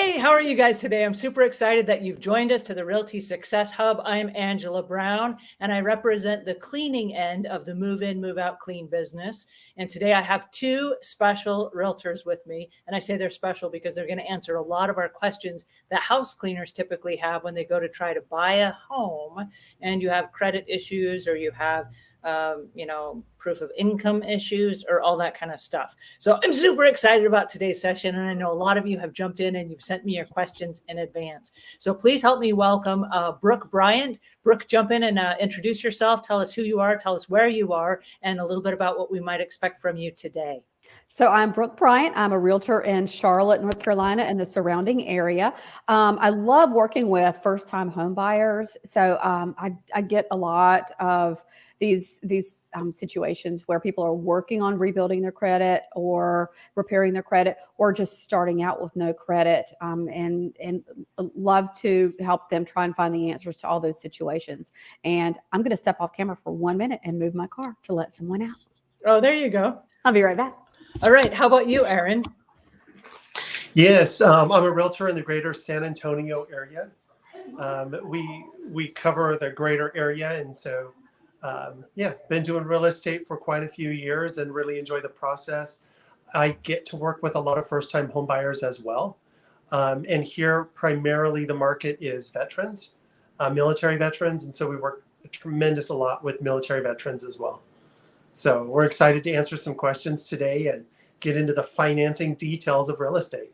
Hey, how are you guys today? I'm super excited that you've joined us to the Realty Success Hub. I'm Angela Brown, and I represent the cleaning end of the move-in, move-out clean business. And today I have two special realtors with me. And I say they're special because they're going to answer a lot of our questions that house cleaners typically have when they go to try to buy a home and you have credit issues or you have proof of income issues or all that kind of stuff. So I'm super excited about today's session. And I know a lot of you have jumped in and you've sent me your questions in advance. So please help me welcome Brooke Bryant. Brooke, jump in and introduce yourself. Tell us who you are, tell us where you are, and a little bit about what we might expect from you today. So I'm Brooke Bryant. I'm a realtor in Charlotte, North Carolina, and the surrounding area. I love working with first-time home buyers. So I get a lot of these situations where people are working on rebuilding their credit or repairing their credit or just starting out with no credit, and love to help them try and find the answers to all those situations. And I'm going to step off camera for 1 minute and move my car to let someone out. Oh, there you go. I'll be right back. All right. How about you, Aaron? Yes, I'm a realtor in the greater San Antonio area. We cover the greater area. And so, been doing real estate for quite a few years and really enjoy the process. I get to work with a lot of first-time home buyers as well. And here, primarily, the market is veterans, military veterans. And so we work a lot with military veterans as well. So we're excited to answer some questions today and get into the financing details of real estate.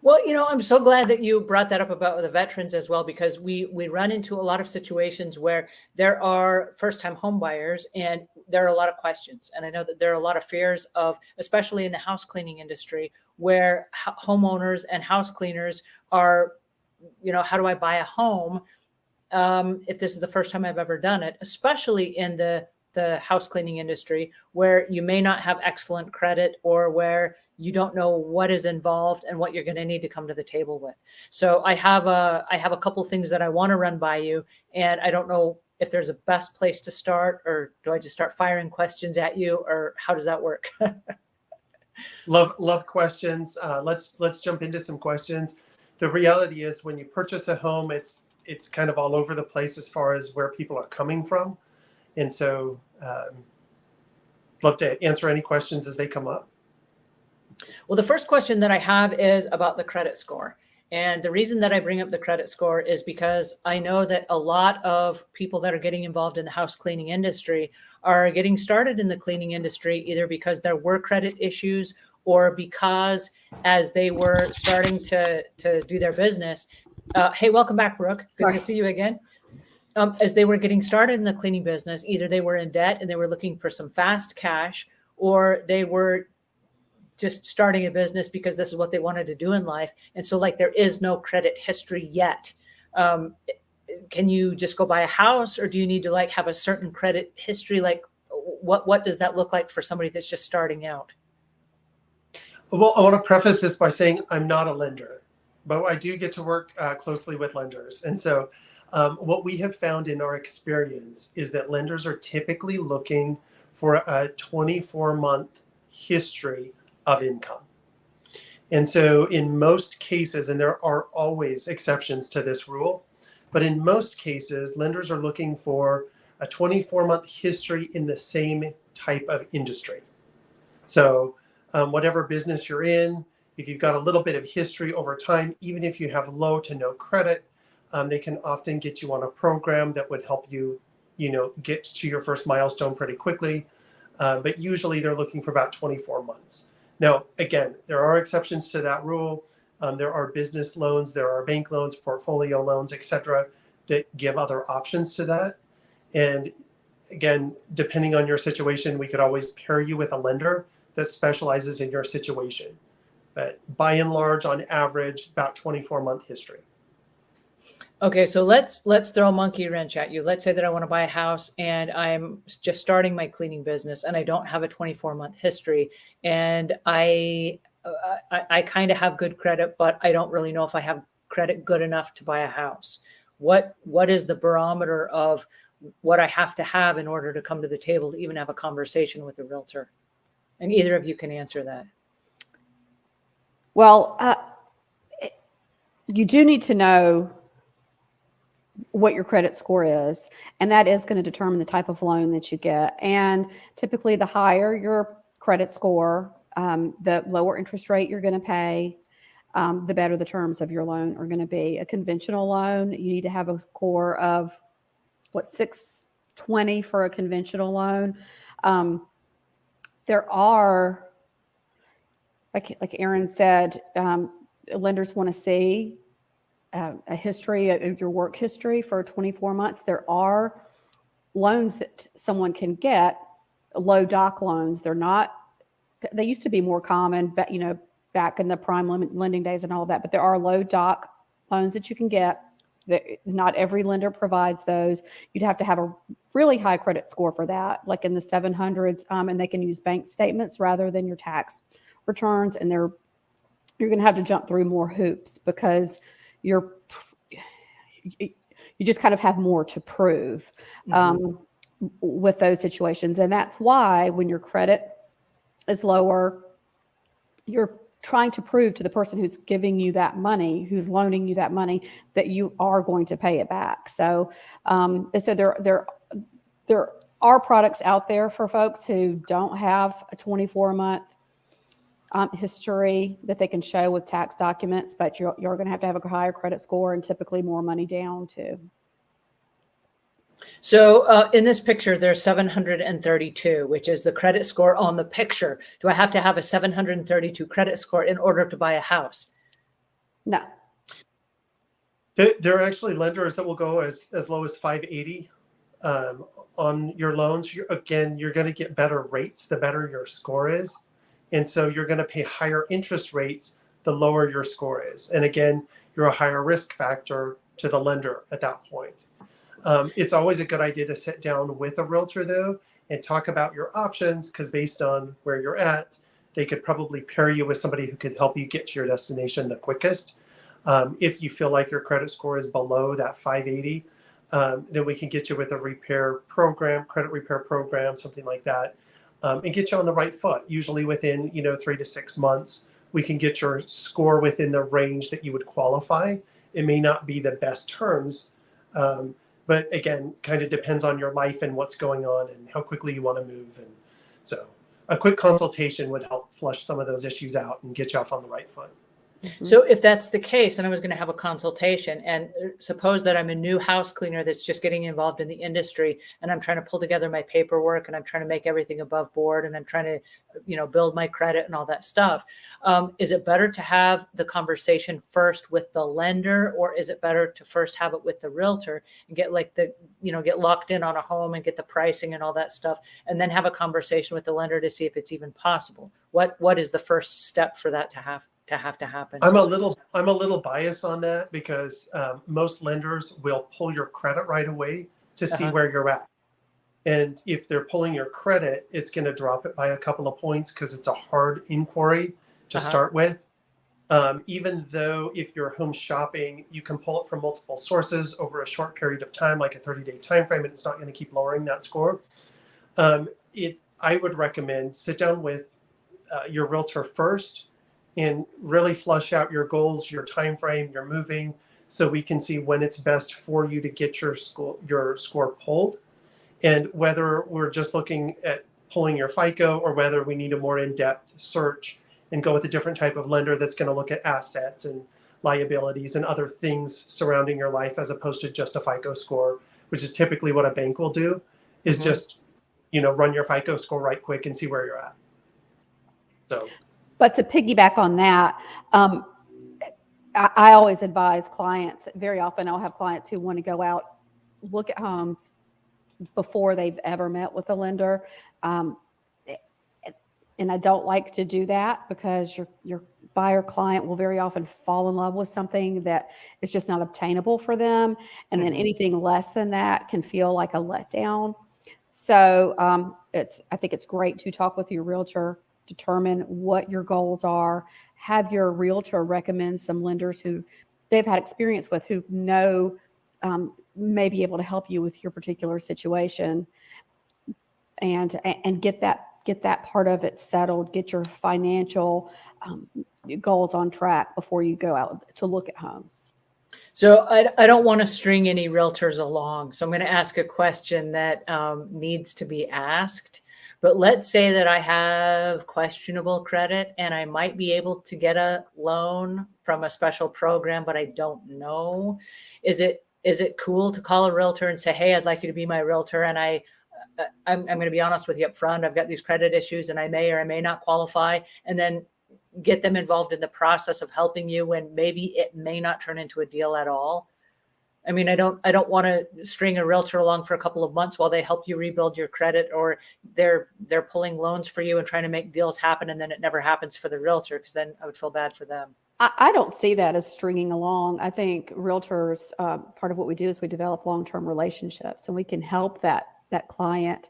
Well, I'm so glad that you brought that up about the veterans as well, because we run into a lot of situations where there are first-time home buyers and there are a lot of questions. And I know that there are a lot of fears of, especially in the house cleaning industry, where homeowners and house cleaners are, how do I buy a home if this is the first time I've ever done it, especially in the house cleaning industry, where you may not have excellent credit or where you don't know what is involved and what you're going to need to come to the table with. So I have a couple of things that I want to run by you, and I don't know if there's a best place to start, or do I just start firing questions at you, or how does that work? Love questions. Let's jump into some questions. The reality is, when you purchase a home, it's kind of all over the place as far as where people are coming from. And so love to answer any questions as they come up. Well, the first question that I have is about the credit score. And the reason that I bring up the credit score is because I know that a lot of people that are getting involved in the house cleaning industry are getting started in the cleaning industry, either because there were credit issues or because as they were starting to do their business. Hey, welcome back, Brooke. Good to see you again. As they were getting started in the cleaning business, either they were in debt and they were looking for some fast cash, or they were just starting a business because this is what they wanted to do in life. And so there is no credit history yet. Can you just go buy a house, or do you need to have a certain credit history? What does that look like for somebody that's just starting out? Well, I want to preface this by saying I'm not a lender, but I do get to work closely with lenders. And so what we have found in our experience is that lenders are typically looking for a 24-month history of income. And so in most cases, and there are always exceptions to this rule, but in most cases, lenders are looking for a 24-month history in the same type of industry. So whatever business you're in, if you've got a little bit of history over time, even if you have low to no credit, they can often get you on a program that would help you, get to your first milestone pretty quickly. But usually they're looking for about 24 months. Now, again, there are exceptions to that rule. There are business loans, there are bank loans, portfolio loans, et cetera, that give other options to that. And again, depending on your situation, we could always pair you with a lender that specializes in your situation. But by and large, on average, about 24-month history. Okay, so let's throw a monkey wrench at you. Let's say that I want to buy a house and I'm just starting my cleaning business and I don't have a 24-month history, and I kind of have good credit, but I don't really know if I have credit good enough to buy a house. What is the barometer of what I have to have in order to come to the table to even have a conversation with a realtor? And either of you can answer that. Well, you do need to know what your credit score is, and that is going to determine the type of loan that you get. And typically, the higher your credit score, the lower interest rate you're going to pay, the better the terms of your loan are going to be. A conventional loan, you need to have a score of 620 for a conventional loan. There are, like Aaron said, lenders want to see a history of your work history for 24 months. There are loans that someone can get, low doc loans. They used to be more common, but back in the prime lending days and all of that, but there are low doc loans that you can get. Not every lender provides those. You'd have to have a really high credit score for that, like in the 700s, and they can use bank statements rather than your tax returns. And you're going to have to jump through more hoops because you just kind of have more to prove with those situations. And that's why when your credit is lower, you're trying to prove to the person who's giving you that money, who's loaning you that money, that you are going to pay it back. So, there are products out there for folks who don't have a 24-month history that they can show with tax documents, but you're going to have a higher credit score and typically more money down too. So in this picture, there's 732, which is the credit score on the picture. Do I have to have a 732 credit score in order to buy a house? No. There are actually lenders that will go as low as 580 on your loans. You're going to get better rates the better your score is. And so you're going to pay higher interest rates the lower your score is. And again, you're a higher risk factor to the lender at that point. It's always a good idea to sit down with a realtor, though, and talk about your options, because based on where you're at, they could probably pair you with somebody who could help you get to your destination the quickest. If you feel like your credit score is below that 580, then we can get you with a repair program, credit repair program, something like that, and get you on the right foot. Usually within 3 to 6 months, we can get your score within the range that you would qualify. It may not be the best terms, but again, kind of depends on your life and what's going on and how quickly you want to move. And so a quick consultation would help flush some of those issues out and get you off on the right foot. So if that's the case, and I was going to have a consultation, and suppose that I'm a new house cleaner that's just getting involved in the industry, and I'm trying to pull together my paperwork, and I'm trying to make everything above board, and I'm trying to, build my credit and all that stuff. Is it better to have the conversation first with the lender, or is it better to first have it with the realtor and get get locked in on a home and get the pricing and all that stuff, and then have a conversation with the lender to see if it's even possible? What is the first step for that to have to happen? I'm a little biased on that because most lenders will pull your credit right away to see where you're at. And if they're pulling your credit, it's going to drop it by a couple of points because it's a hard inquiry to start with. Even though if you're home shopping, you can pull it from multiple sources over a short period of time, like a 30-day time frame, and it's not going to keep lowering that score. I would recommend sit down with your realtor first and really flush out your goals, your time frame, your moving, so we can see when it's best for you to get your score pulled, and whether we're just looking at pulling your FICO or whether we need a more in-depth search and go with a different type of lender that's going to look at assets and liabilities and other things surrounding your life, as opposed to just a FICO score, which is typically what a bank will do, is just run your FICO score right quick and see where you're at. So. But to piggyback on that, I always advise clients, very often I'll have clients who want to go out, look at homes before they've ever met with a lender. And I don't like to do that because your buyer client will very often fall in love with something that is just not obtainable for them. And then anything less than that can feel like a letdown. So I think it's great to talk with your realtor, determine what your goals are, have your realtor recommend some lenders who they've had experience with, who know may be able to help you with your particular situation, and get that that part of it settled, get your financial goals on track before you go out to look at homes. So I don't want to string any realtors along. So I'm going to ask a question that needs to be asked. But let's say that I have questionable credit and I might be able to get a loan from a special program, but I don't know. Is it cool to call a realtor and say, hey, I'd like you to be my realtor, and I'm going to be honest with you up front, I've got these credit issues and I may or I may not qualify, and then get them involved in the process of helping you when maybe it may not turn into a deal at all? I mean, I don't want to string a realtor along for a couple of months while they help you rebuild your credit, or they're pulling loans for you and trying to make deals happen, and then it never happens for the realtor, because then I would feel bad for them. I don't see that as stringing along. I think realtors, part of what we do is we develop long-term relationships, and we can help that client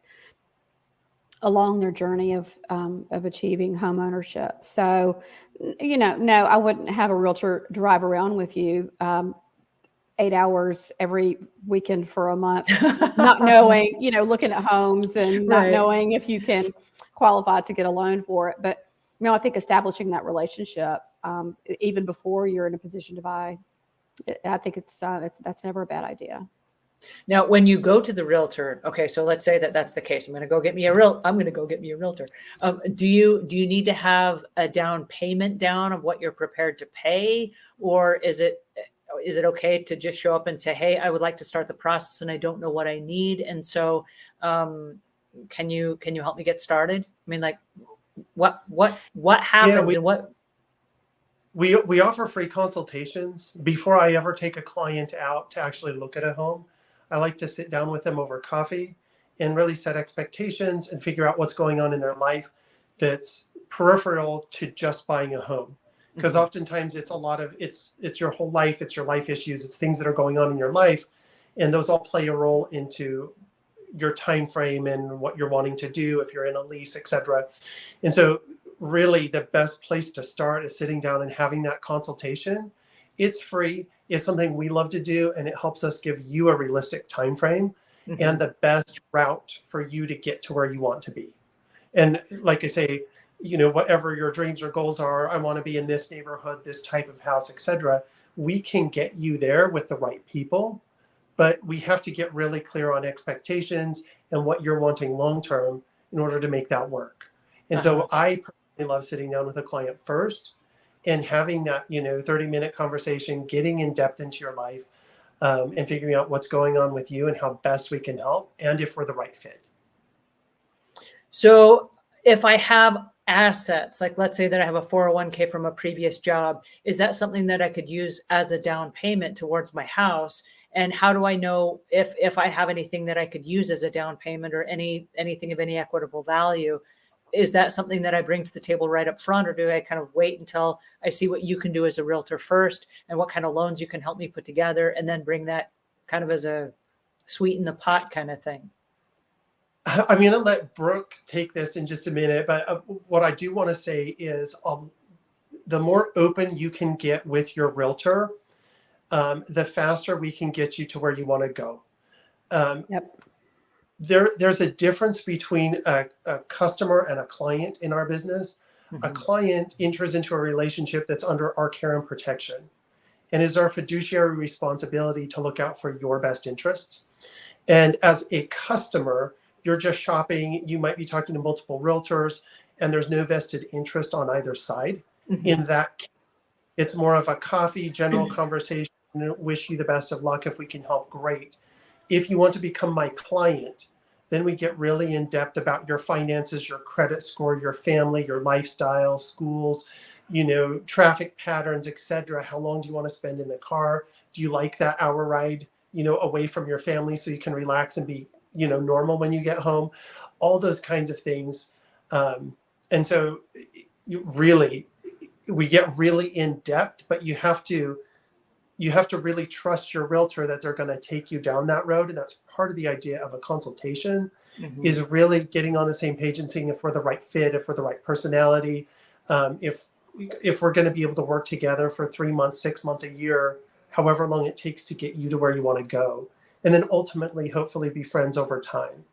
along their journey of achieving home ownership. So, no, I wouldn't have a realtor drive around with you 8 hours every weekend for a month, not knowing, looking at homes and not Right. knowing if you can qualify to get a loan for it. But no, I think establishing that relationship even before you're in a position to buy, I think that's never a bad idea. Now, when you go to the realtor, okay, so let's say that that's the case. I'm going to go get me a realtor. Do you need to have a down payment down of what you're prepared to pay, or is it okay to just show up and say, hey, I would like to start the process and I don't know what I need, and so can you help me get started? I mean, like, what happens, and what? We offer free consultations before I ever take a client out to actually look at a home. I like to sit down with them over coffee and really set expectations and figure out what's going on in their life that's peripheral to just buying a home. Because oftentimes it's it's your whole life, it's your life issues, it's things that are going on in your life, and those all play a role into your time frame and what you're wanting to do if you're in a lease, etc. And so really the best place to start is sitting down and having that consultation. It's free. It's something we love to do, and it helps us give you a realistic time frame and the best route for you to get to where you want to be. And like I say, whatever your dreams or goals are, I want to be in this neighborhood, this type of house, etc. We can get you there with the right people, but we have to get really clear on expectations and what you're wanting long-term in order to make that work. And so I personally love sitting down with a client first and having that, 30-minute conversation, getting in depth into your life, and figuring out what's going on with you and how best we can help, and if we're the right fit. So if I have assets, like let's say that I have a 401k from a previous job, is that something that I could use as a down payment towards my house? And how do I know if I have anything that I could use as a down payment, or anything of any equitable value? Is that something that I bring to the table right up front, or do I kind of wait until I see what you can do as a realtor first and what kind of loans you can help me put together, and then bring that kind of as a sweeten the pot kind of thing? I'm going to let Brooke take this in just a minute, but what I do want to say is the more open you can get with your realtor, the faster we can get you to where you want to go. Yep. There's a difference between a customer and a client in our business. A client enters into a relationship that's under our care and protection, and is our fiduciary responsibility to look out for your best interests. And as a customer, you're just shopping. You might be talking to multiple realtors, and there's no vested interest on either side. In that case, it's more of a coffee, general conversation. Wish you the best of luck. If we can help, great. If you want to become my client, then we get really in depth about your finances, your credit score, your family, your lifestyle, schools, traffic patterns, etc. How long do you want to spend in the car? Do you like that hour ride, away from your family so you can relax and be, normal when you get home? All those kinds of things. And so we get really in depth, but you have to really trust your realtor that they're going to take you down that road. And that's part of the idea of a consultation, is really getting on the same page and seeing if we're the right fit, if we're the right personality, if we're going to be able to work together for 3 months, 6 months, a year, however long it takes to get you to where you want to go. And then ultimately, hopefully, be friends over time.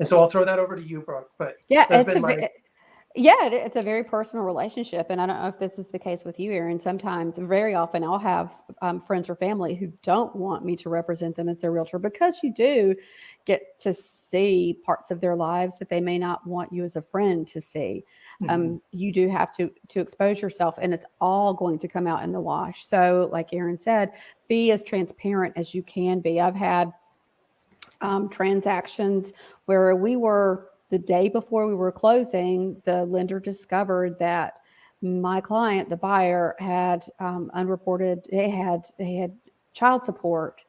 And so I'll throw that over to you, Brooke. But Yeah, that's been my it's a very personal relationship. And I don't know if this is the case with you, Aaron. Sometimes, very often, I'll have friends or family who don't want me to represent them as their realtor, because you do get to see parts of their lives that they may not want you as a friend to see. You do have to expose yourself, and it's all going to come out in the wash. So like Aaron said, be as transparent as you can be. I've had transactions where the day before we were closing, the lender discovered that my client, the buyer, had unreported, he had child support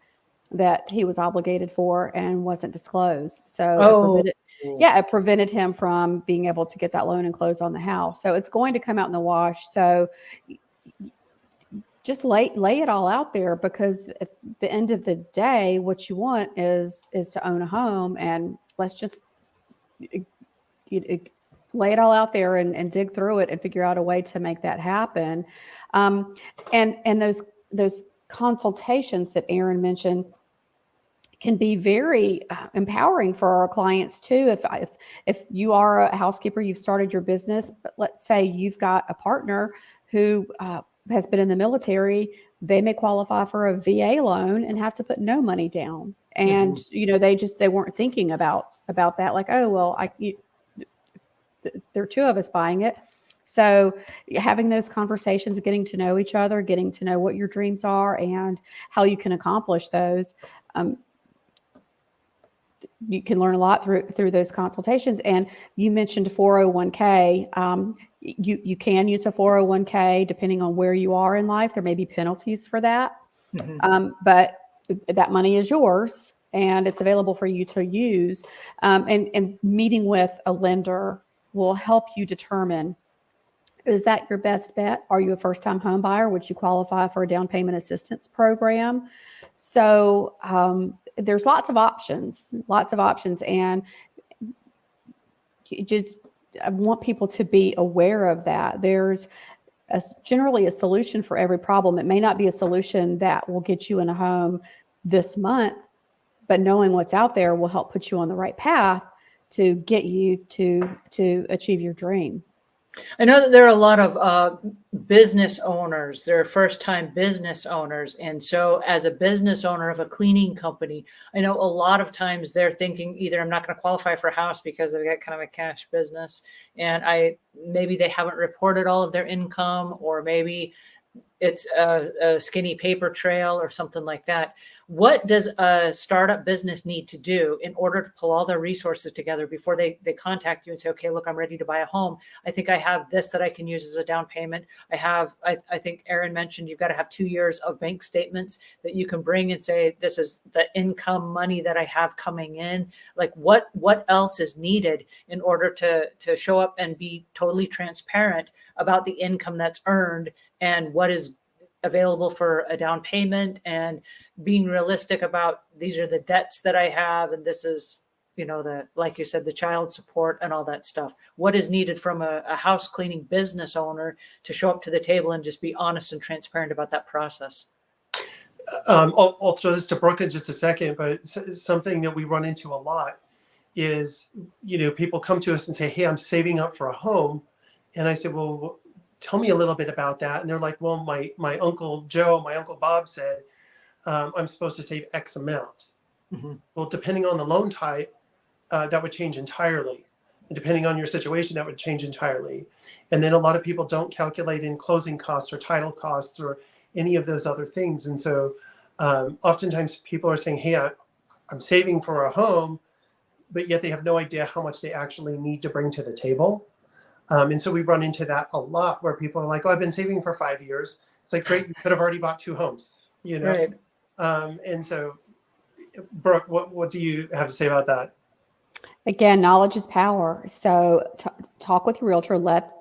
that he was obligated for and wasn't disclosed. So it prevented him from being able to get that loan and close on the house. So it's going to come out in the wash. So just lay it all out there, because at the end of the day, what you want is to own a home, and let's just lay it all out there and dig through it and figure out a way to make that happen. And those consultations that Aaron mentioned can be very empowering for our clients too. If you are a housekeeper, you've started your business, but let's say you've got a partner who has been in the military, they may qualify for a VA loan and have to put no money down. And, they weren't thinking about that. Like, oh, well, there are two of us buying it. So having those conversations, getting to know each other, getting to know what your dreams are and how you can accomplish those. You can learn a lot through those consultations. And you mentioned 401k. You can use a 401k depending on where you are in life. There may be penalties for that, but that money is yours and it's available for you to use. And meeting with a lender will help you determine, is that your best bet? Are you a first-time home buyer? Would you qualify for a down payment assistance program? So there's lots of options. And I want people to be aware of that. There's generally a solution for every problem. It may not be a solution that will get you in a home this month, but knowing what's out there will help put you on the right path to get you to achieve your dream. I know that there are a lot of business owners. There are first-time business owners. And so as a business owner of a cleaning company, I know a lot of times they're thinking either I'm not going to qualify for a house because they've got kind of a cash business, and maybe they haven't reported all of their income, or maybe it's a skinny paper trail or something like that. What does a startup business need to do in order to pull all their resources together before they contact you and say, okay, look, I'm ready to buy a home. I think I have this that I can use as a down payment. I think Aaron mentioned you've got to have 2 years of bank statements that you can bring and say, this is the income money that I have coming in. Like what else is needed in order to show up and be totally transparent about the income that's earned and what is available for a down payment, and being realistic about these are the debts that I have, and this is, like you said, the child support and all that stuff. What is needed from a house cleaning business owner to show up to the table and just be honest and transparent about that process? I'll throw this to Brooke in just a second, but something that we run into a lot is, people come to us and say, hey, I'm saving up for a home. And I said, well, tell me a little bit about that. And they're like, well, my Uncle Joe, my Uncle Bob said, I'm supposed to save X amount. Well, depending on the loan type, that would change entirely. And depending on your situation, that would change entirely. And then a lot of people don't calculate in closing costs or title costs or any of those other things. And so oftentimes people are saying, hey, I'm saving for a home, but yet they have no idea how much they actually need to bring to the table. And so we run into that a lot, where people are like, oh, I've been saving for 5 years. It's like, great, you could have already bought 2 homes, Right. And so, Brooke, what do you have to say about that? Again, knowledge is power. So talk with your realtor, let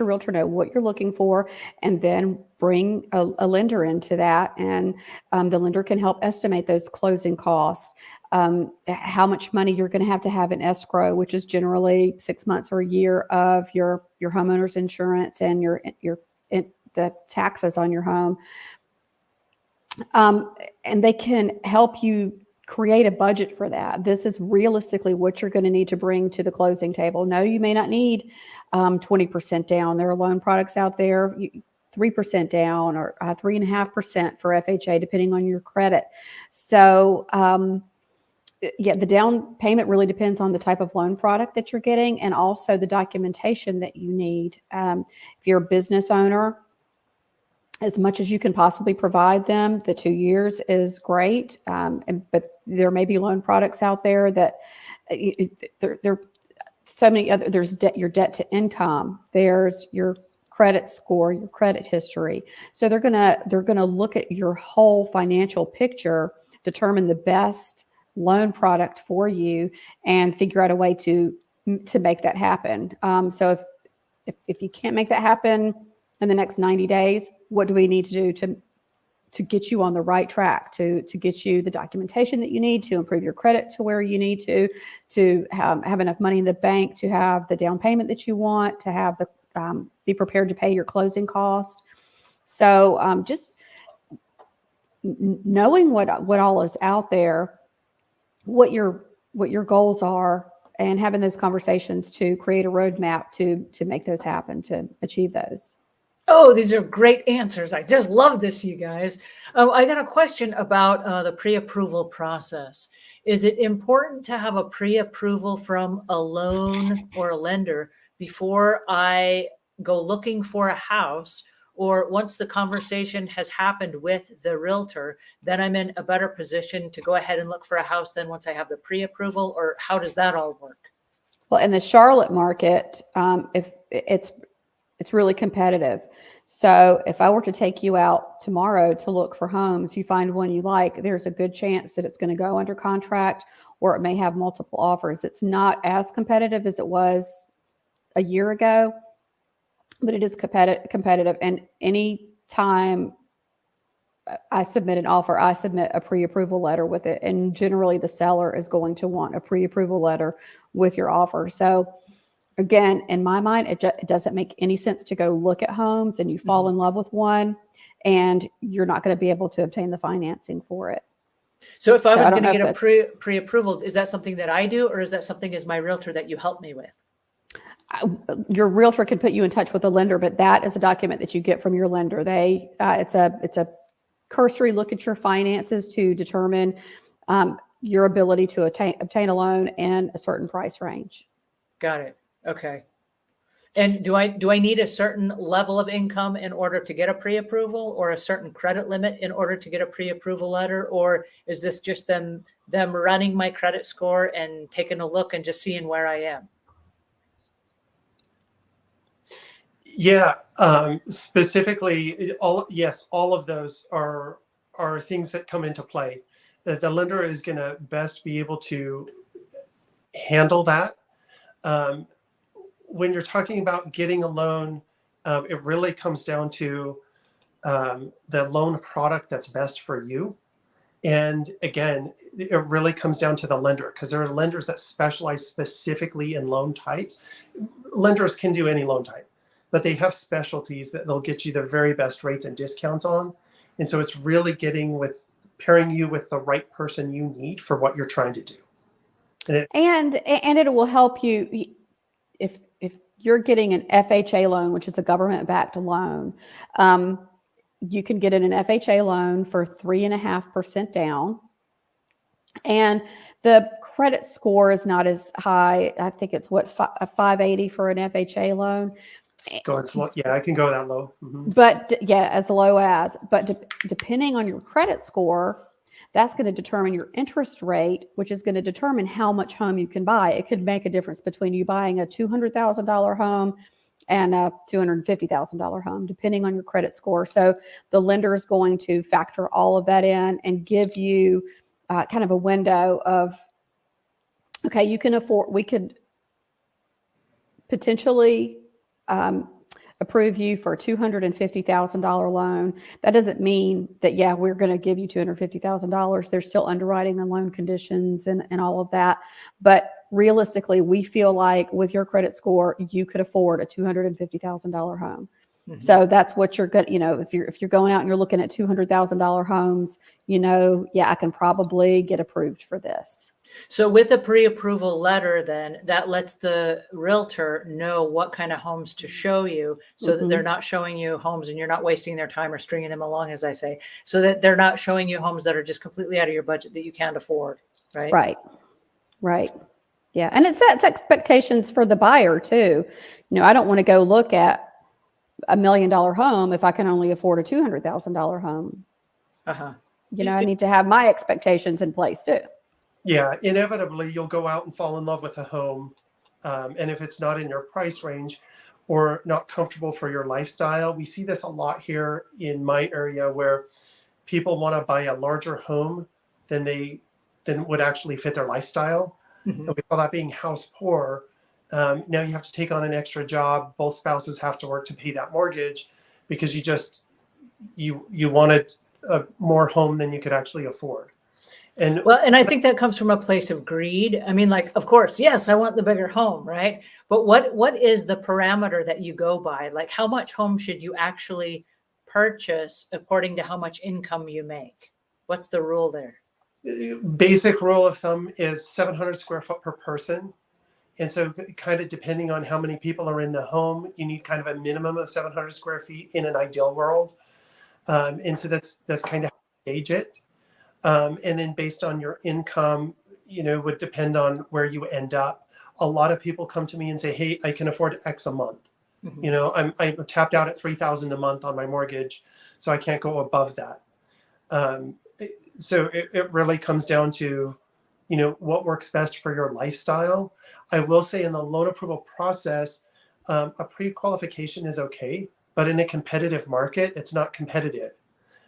your realtor know what you're looking for, and then bring a lender into that. And the lender can help estimate those closing costs, how much money you're going to have in escrow, which is generally 6 months or a year of your homeowner's insurance and the taxes on your home. And they can help you create a budget for that. This is realistically what you're going to need to bring to the closing table. No, you may not need 20% down. There are loan products out there, 3% down or 3.5% for FHA, depending on your credit. So, yeah, the down payment really depends on the type of loan product that you're getting and also the documentation that you need. If you're a business owner, as much as you can possibly provide them, the 2 years is great. But there may be loan products out there that there so many other. There's your debt to income. There's your credit score, your credit history. So they're gonna look at your whole financial picture, determine the best loan product for you, and figure out a way to make that happen. So if you can't make that happen in the next 90 days, what do we need to do to get you on the right track, to get you the documentation that you need to improve your credit to where you need to have enough money in the bank, to have the down payment that you want, to have the be prepared to pay your closing cost. So just knowing what all is out there, what your goals are, and having those conversations to create a roadmap to make those happen, to achieve those. Oh, these are great answers. I just love this, you guys. I got a question about the pre-approval process. Is it important to have a pre-approval from a loan or a lender before I go looking for a house? Or once the conversation has happened with the realtor, then I'm in a better position to go ahead and look for a house then once I have the pre-approval? Or how does that all work? Well, in the Charlotte market, if it's really competitive. So if I were to take you out tomorrow to look for homes, you find one you like, there's a good chance that it's going to go under contract, or it may have multiple offers. It's not as competitive as it was a year ago, but it is competitive. And any time I submit an offer, I submit a pre-approval letter with it. And generally the seller is going to want a pre-approval letter with your offer. So again, in my mind, it doesn't make any sense to go look at homes and you fall in love with one and you're not going to be able to obtain the financing for it. So if I was going to get a pre-approval, is that something that I do, or is that something as my realtor that you help me with? Your realtor can put you in touch with a lender, but that is a document that you get from your lender. It's a cursory look at your finances to determine your ability to obtain a loan in a certain price range. Got it. Okay. And do I need a certain level of income in order to get a pre-approval, or a certain credit limit in order to get a pre-approval letter? Or is this just them running my credit score and taking a look and just seeing where I am? Yeah, specifically, all of those are things that come into play. That the lender is going to best be able to handle that. When you're talking about getting a loan, it really comes down to the loan product that's best for you. And again, it really comes down to the lender, because there are lenders that specialize specifically in loan types. Lenders can do any loan type, but they have specialties that they'll get you the very best rates and discounts on. And so it's really pairing you with the right person you need for what you're trying to do. And it will help you if you're getting an FHA loan, which is a government-backed loan. You can get an FHA loan for 3.5% down, and the credit score is not as high. I think it's a 580 for an FHA loan. Go slow. Yeah, I can go that low. Mm-hmm. But yeah, as low as. But depending on your credit score, that's going to determine your interest rate, which is going to determine how much home you can buy. It could make a difference between you buying a $200,000 home and a $250,000 home, depending on your credit score. So the lender is going to factor all of that in and give you kind of a window of, okay, we could potentially approve you for a $250,000 loan. That doesn't mean that, yeah, we're going to give you $250,000. There's still underwriting and loan conditions and all of that. But realistically, we feel like with your credit score, you could afford a $250,000 home. Mhm. So that's what you're good. If you're going out and you're looking at $200,000 homes, I can probably get approved for this. So with a pre-approval letter, then that lets the realtor know what kind of homes to show you so that they're not showing you homes and you're not wasting their time or stringing them along, as I say, so that they're not showing you homes that are just completely out of your budget that you can't afford, right? Right. Right. Yeah. And it sets expectations for the buyer too. I don't want to go look at $1 million home if I can only afford a $200,000 home. Uh-huh. I need to have my expectations in place too. Yeah, inevitably you'll go out and fall in love with a home. And if it's not in your price range or not comfortable for your lifestyle, we see this a lot here in my area where people want to buy a larger home than would actually fit their lifestyle. Mhm. And we call that being house poor. Now you have to take on an extra job. Both spouses have to work to pay that mortgage because you wanted a more home than you could actually afford. And Well, and I think that comes from a place of greed. I mean, like, of course, yes, I want the bigger home, right? But what is the parameter that you go by? Like, how much home should you actually purchase according to how much income you make? What's the rule there? basic rule of thumb is 700 square foot per person. And so kind of depending on how many people are in the home, you need kind of a minimum of 700 square feet in an ideal world. And so that's kind of how you gauge it. And then based on your income, would depend on where you end up. A lot of people come to me and say, hey, I can afford X a month. Mhm. I'm tapped out at $3,000 a month on my mortgage, so I can't go above that. So it really comes down to, what works best for your lifestyle. I will say in the loan approval process, a pre-qualification is okay, but in a competitive market, it's not competitive.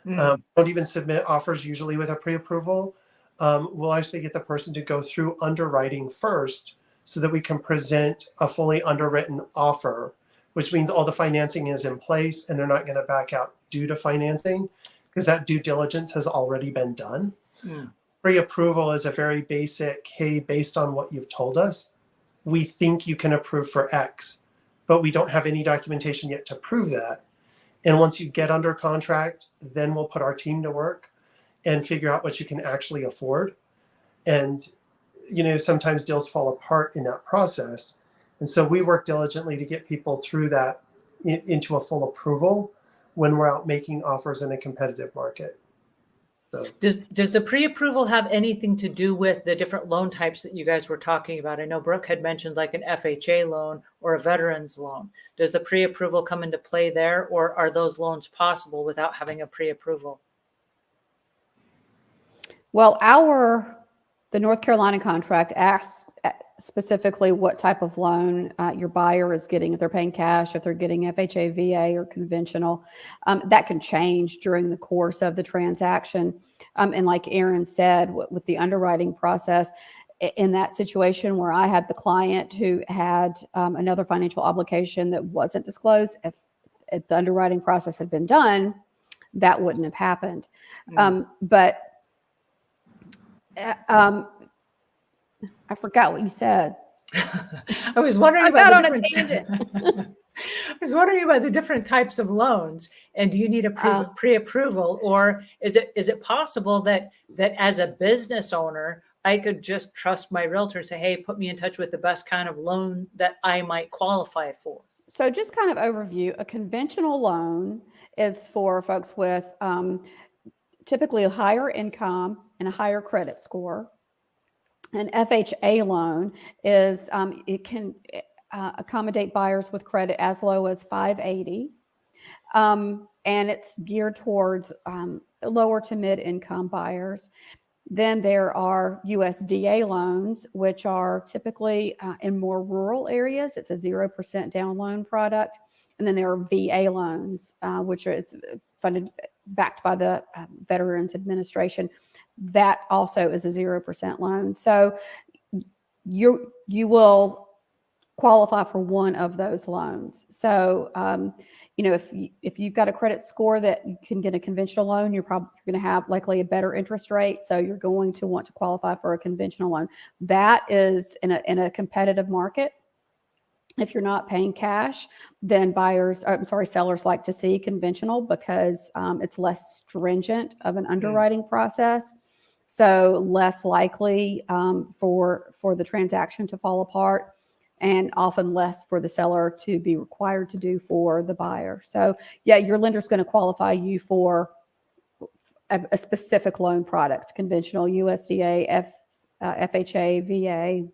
Mm. Don't even submit offers usually with a pre-approval. We'll actually get the person to go through underwriting first so that we can present a fully underwritten offer, which means all the financing is in place and they're not going to back out due to financing because that due diligence has already been done. Mm. Pre-approval is a very basic, hey, based on what you've told us, we think you can approve for X, but we don't have any documentation yet to prove that. And once you get under contract, then we'll put our team to work and figure out what you can actually afford. And, sometimes deals fall apart in that process. And so we work diligently to get people through that into a full approval when we're out making offers in a competitive market. So Does the pre-approval have anything to do with the different loan types that you guys were talking about? I know Brooke had mentioned like an FHA loan or a veteran's loan. Does the pre-approval come into play there, or are those loans possible without having a pre-approval? Well, the North Carolina contract asks specifically what type of loan your buyer is getting, if they're paying cash, if they're getting FHA, VA, or conventional. That can change during the course of the transaction. And like Aaron said, with the underwriting process, in that situation where I had the client who had another financial obligation that wasn't disclosed, if the underwriting process had been done, that wouldn't have happened. But I forgot what you said. I was wondering I about got the on a different. tangent. I was wondering about the different types of loans, and do you need a pre-approval, or is it possible that as a business owner, I could just trust my realtor and say, hey, put me in touch with the best kind of loan that I might qualify for? So just kind of overview, a conventional loan is for folks with typically a higher income and a higher credit score. An FHA loan is, it can accommodate buyers with credit as low as 580. And it's geared towards lower to mid income buyers. Then there are USDA loans, which are typically in more rural areas. It's a 0% down loan product. And then there are VA loans, which is funded, backed by the Veterans Administration. That also is a 0% loan. So you will qualify for one of those loans. So, if you've got a credit score that you can get a conventional loan, you're probably going to have likely a better interest rate. So you're going to want to qualify for a conventional loan. That is in a competitive market. If you're not paying cash, then sellers like to see conventional because it's less stringent of an underwriting process. So less likely for the transaction to fall apart, and often less for the seller to be required to do for the buyer. So yeah, your lender's going to qualify you for a specific loan product, conventional, USDA, FHA, VA.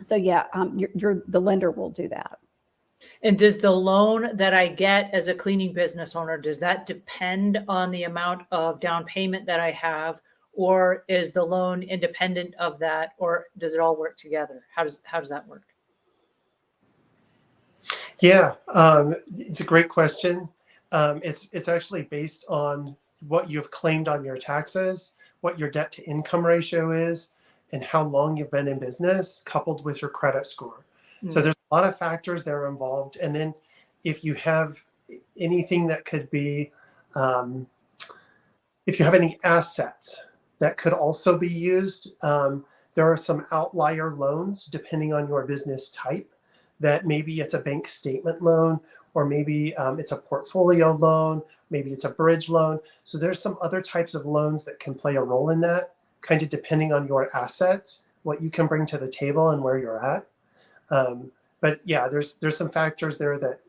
So yeah, the lender will do that. And does the loan that I get as a cleaning business owner, does that depend on the amount of down payment that I have, or is the loan independent of that, or does it all work together? How does that work? Yeah, it's a great question. It's actually based on what you've claimed on your taxes, what your debt to income ratio is, and how long you've been in business, coupled with your credit score. So there's a lot of factors that are involved. And then if you have anything that could be, if you have any assets that could also be used, there are some outlier loans depending on your business type, that maybe it's a bank statement loan, or maybe it's a portfolio loan, maybe it's a bridge loan. So there's some other types of loans that can play a role in that, kind of depending on your assets, what you can bring to the table and where you're at. But yeah, there's some factors there that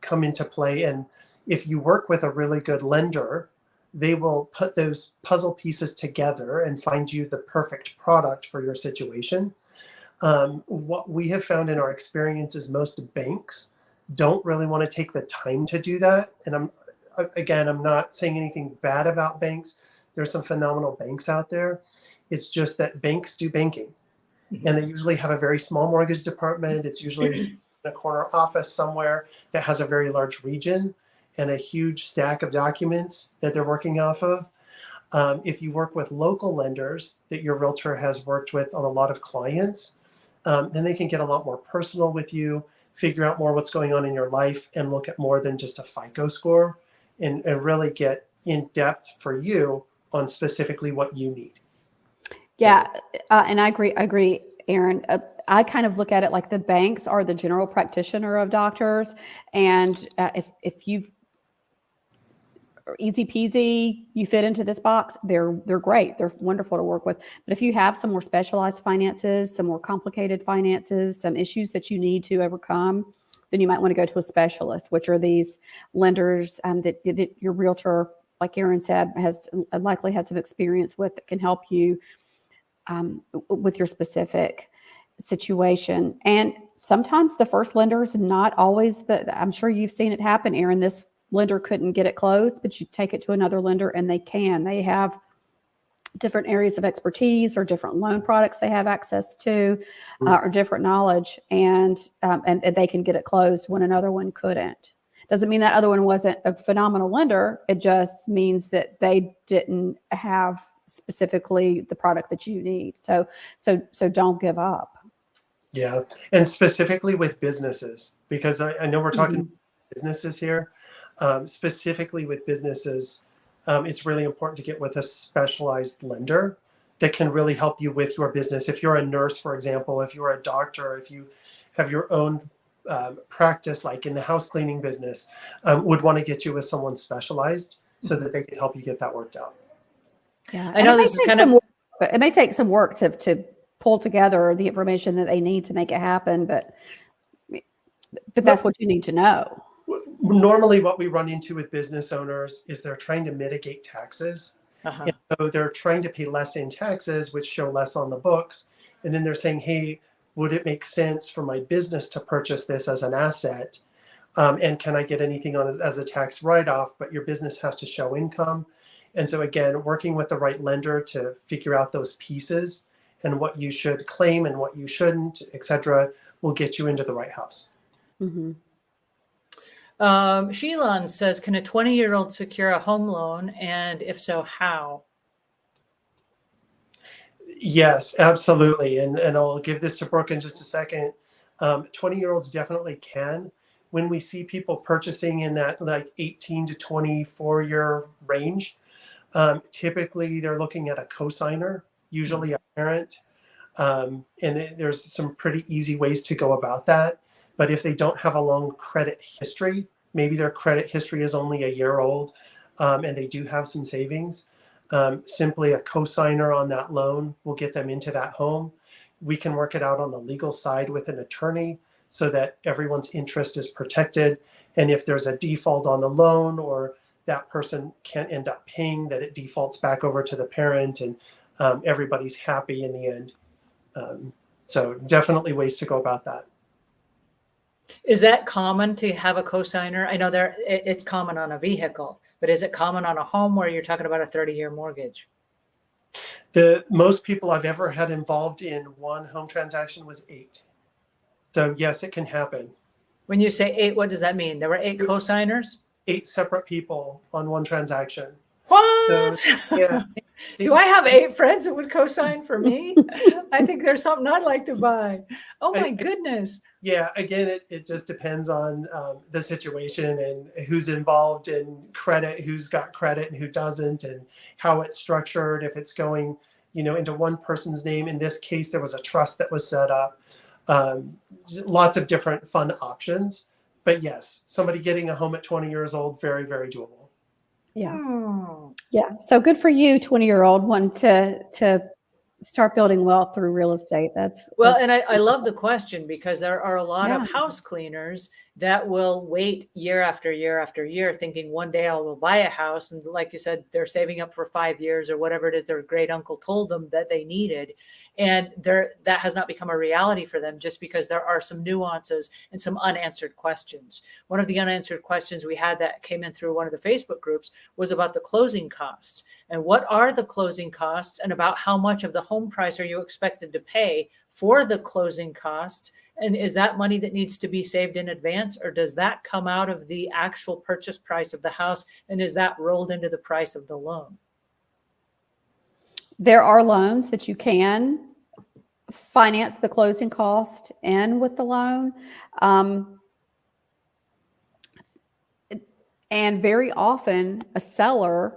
come into play. And if you work with a really good lender, they will put those puzzle pieces together and find you the perfect product for your situation. What we have found in our experience is most banks don't really want to take the time to do that. And I'm not saying anything bad about banks. There's some phenomenal banks out there. It's just that banks do banking, and they usually have a very small mortgage department. It's usually in a corner office somewhere that has a very large region and a huge stack of documents that they're working off of. If you work with local lenders that your realtor has worked with on a lot of clients, then they can get a lot more personal with you, figure out more what's going on in your life, and look at more than just a FICO score, and really get in depth for you on specifically what you need. Yeah, and I agree, Aaron. I kind of look at it like the banks are the general practitioner of doctors, and if you've easy peasy, you fit into this box, they're great. They're wonderful to work with. But if you have some more specialized finances, some more complicated finances, some issues that you need to overcome, then you might want to go to a specialist, which are these lenders that your realtor, like Aaron said, has likely had some experience with, that can help you with your specific situation. And sometimes the first lender is not always I'm sure you've seen it happen, Aaron. This lender couldn't get it closed, but you take it to another lender and they have different areas of expertise or different loan products they have access to, or different knowledge, and they can get it closed when another one couldn't. Doesn't mean that other one wasn't a phenomenal lender. It just means that they didn't have specifically the product that you need. So don't give up. Yeah, and specifically with businesses, because I know we're talking businesses here. Specifically with businesses, it's really important to get with a specialized lender that can really help you with your business. If you're a nurse, for example, if you're a doctor, if you have your own practice, like in the house cleaning business, would want to get you with someone specialized so that they can help you get that worked out. Yeah, I know this is kind of. It may take some work to pull together the information that they need to make it happen, but that's what you need to know. Normally what we run into with business owners is they're trying to mitigate taxes. And so they're trying to pay less in taxes, which show less on the books. And then they're saying, hey, would it make sense for my business to purchase this as an asset? And can I get anything on as a tax write-off? But your business has to show income. And so again, working with the right lender to figure out those pieces and what you should claim and what you shouldn't, et cetera, will get you into the right house. Mm-hmm. Sheila says, can a 20-year-old secure a home loan? And if so, how? Yes, absolutely. And I'll give this to Brooke in just a second. 20-year-olds definitely can. When we see people purchasing in that like 18 to 24 year range, typically they're looking at a cosigner, usually a parent. There's some pretty easy ways to go about that. But if they don't have a long credit history, maybe their credit history is only a year old, and they do have some savings, simply a cosigner on that loan will get them into that home. We can work it out on the legal side with an attorney so that everyone's interest is protected. And if there's a default on the loan or that person can't end up paying, that it defaults back over to the parent, and everybody's happy in the end. So definitely ways to go about that. Is that common to have a cosigner? I know it's common on a vehicle, but is it common on a home where you're talking about a 30-year mortgage? The most people I've ever had involved in one home transaction was 8. So yes, it can happen. When you say 8, what does that mean? There were 8 cosigners? 8 separate people on one transaction. What? So, yeah. Do I have 8 friends that would cosign for me? I think there's something I'd like to buy. Oh my goodness. Yeah, again, it just depends on the situation and who's involved in credit, who's got credit and who doesn't, and how it's structured. If it's going, into one person's name. In this case, there was a trust that was set up. Lots of different fun options. But yes, somebody getting a home at 20 years old, very, very doable. Yeah. Oh. Yeah. So good for you, 20-year-old, one to start building wealth through real estate. That's And I love the question, because there are a lot of house cleaners that will wait year after year after year thinking one day I will buy a house. And like you said, they're saving up for 5 years or whatever it is their great uncle told them that they needed. And that has not become a reality for them, just because there are some nuances and some unanswered questions. One of the unanswered questions we had that came in through one of the Facebook groups was about the closing costs. And what are the closing costs, and about how much of the home price are you expected to pay for the closing costs? And is that money that needs to be saved in advance, or does that come out of the actual purchase price of the house? And is that rolled into the price of the loan? There are loans that you can finance the closing cost in with the loan. And very often a seller,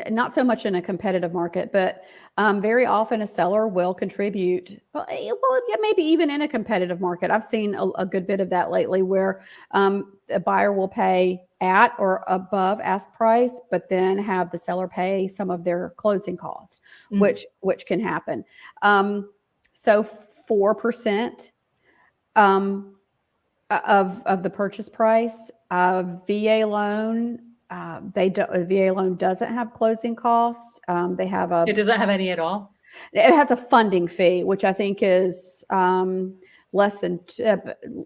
not so much in a competitive market, but very often a seller will contribute. Well, yeah, maybe even in a competitive market. I've seen a good bit of that lately, where a buyer will pay at or above ask price, but then have the seller pay some of their closing costs, which can happen. So 4% of the purchase price. VA loan, a VA loan doesn't have closing costs. They have It doesn't have any at all? It has a funding fee, which I think is less than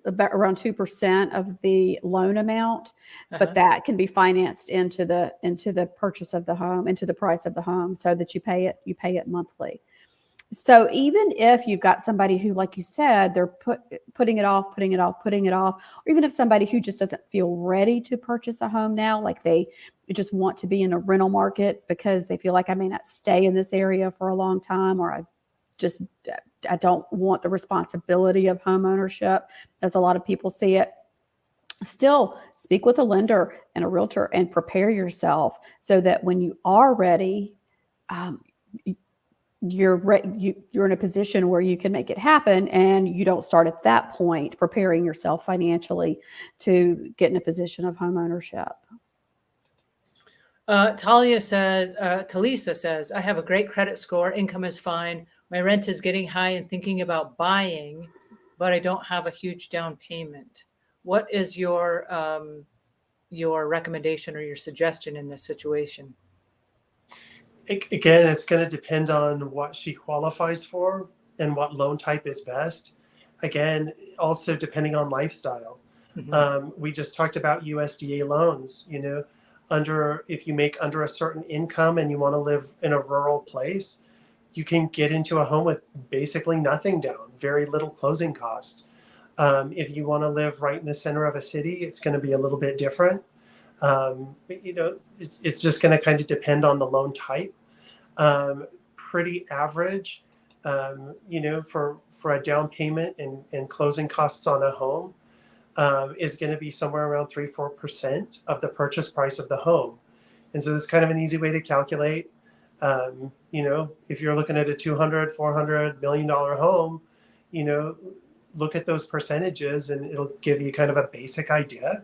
about around 2% of the loan amount, but that can be financed into the purchase of the home, into the price of the home, so that you pay it monthly. So even if you've got somebody who, like you said, they're putting it off, or even if somebody who just doesn't feel ready to purchase a home now, like they just want to be in a rental market because they feel like I may not stay in this area for a long time, or I don't want the responsibility of home ownership, as a lot of people see it. Still, speak with a lender and a realtor and prepare yourself so that when you are ready, you're in a position where you can make it happen, and you don't start at that point preparing yourself financially to get in a position of home ownership. Talisa says, I have a great credit score. Income is fine. My rent is getting high and thinking about buying, but I don't have a huge down payment. What is your recommendation or your suggestion in this situation? Again, it's going to depend on what she qualifies for and what loan type is best. Again, also depending on lifestyle. We just talked about USDA loans. If you make under a certain income and you want to live in a rural place, you can get into a home with basically nothing down, very little closing cost. If you want to live right in the center of a city, it's going to be a little bit different. It's just going to kind of depend on the loan type. Pretty average, for a down payment and closing costs on a home is going to be somewhere around 3-4% of the purchase price of the home. And so it's kind of an easy way to calculate. If you're looking at a 200, 400 million dollar home, look at those percentages and it'll give you kind of a basic idea.